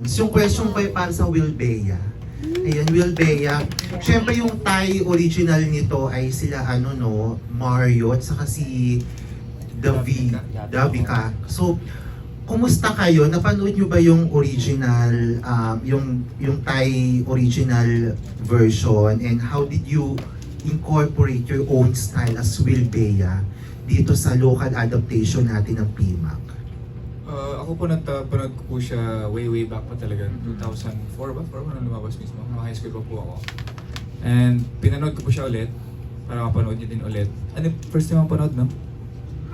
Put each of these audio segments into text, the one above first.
Yung question ko ay para sa Will Bea. Ayan, Will Bea. Siyempre yung Thai original nito ay sila Mario at saka si Davika. So, kumusta kayo? Napanood nyo ba yung original, yung Thai original version? And how did you incorporate your own style as Will Bea dito sa local adaptation natin ng PMAC? Ako po napanood ko po siya way back pa talaga, 2004 ba? Parang nung lumabas mismo, mga high school pa po ako. And pinanood ko po siya ulit, para mapanood niya din ulit. Ano first time ang panood, no?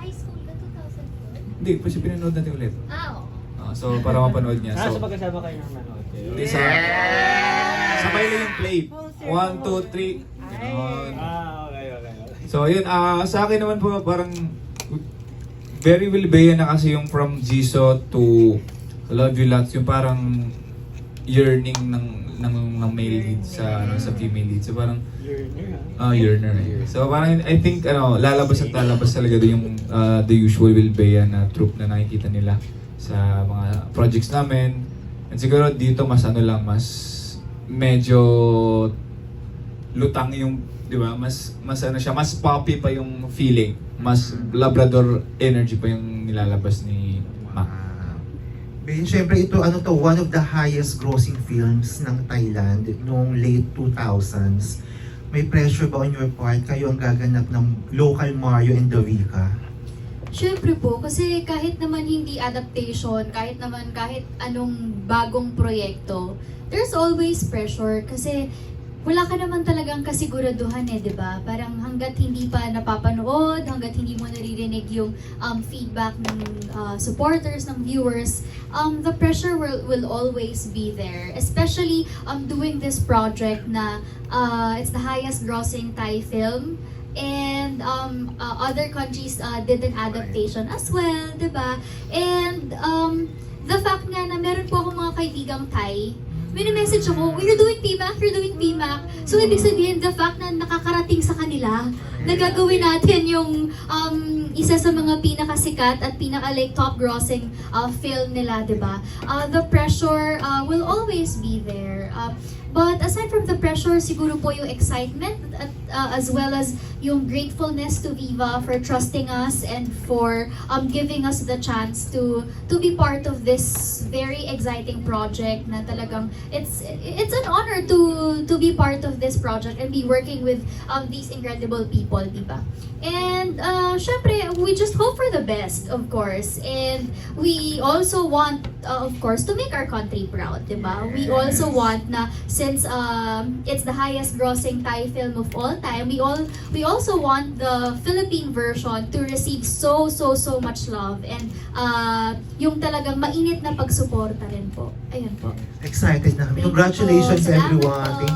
High school ka 2004? Hindi, pa siya pinanood natin ulit. Oo. So para mapanood niya. So So, magkasama kayo ng manood. hindi sa... Sabay lang yung play. 1, 2, 3. Ganon. Okay. So yun, sa akin naman po parang very Will Bea na kasi yung from Jisoo to Love You Lots, yung parang yearning ng male lead sa female lead. So parang yearner. So parang I think lalabas at lalabas talaga doon yung the usual Will Bea na troupe na nakikita nila sa mga projects namin. And siguro dito mas mas medyo lutang yung, di ba? Mas siya, mas poppy pa yung feeling. Mas Labrador energy pa yung nilalabas ni Mac. Siyempre ito, one of the highest grossing films ng Thailand noong late 2000s. May pressure ba on your part? Kayo ang gaganap ng local Mario and Davika? Siyempre po, kasi kahit naman hindi adaptation, kahit anong bagong proyekto, there's always pressure kasi wala ka naman talagang kasiguraduhan di ba? Parang hanggat hindi pa napapanood, hanggat hindi mo naririnig yung feedback ng supporters, ng viewers, the pressure will always be there. Especially doing this project na it's the highest grossing Thai film. And other countries did an adaptation as well, di ba? And the fact nga na meron po akong mga kaibigang Thai, mini-message ako, you're doing PMAC. So, ibig sabihin, the fact na nakakarating sa kanila, na gagawin natin yung isa sa mga pinakasikat at top grossing film nila, di ba? The pressure will always be there. But aside from the pressure, siguro po yung excitement at as well as yung gratefulness to Viva for trusting us and for giving us the chance to be part of this very exciting project na talagang it's an honor to be part of this project and be working with these incredible people, di ba? And syempre, we just hope for the best, of course. And we also want, of course, to make our country proud, di ba? We also want na since it's the highest grossing Thai film of all time, we also want the Philippine version to receive so much love and yung talagang mainit na pagsuporta rin po. Ayun po. Excited na kami. Congratulations Salamat everyone. po.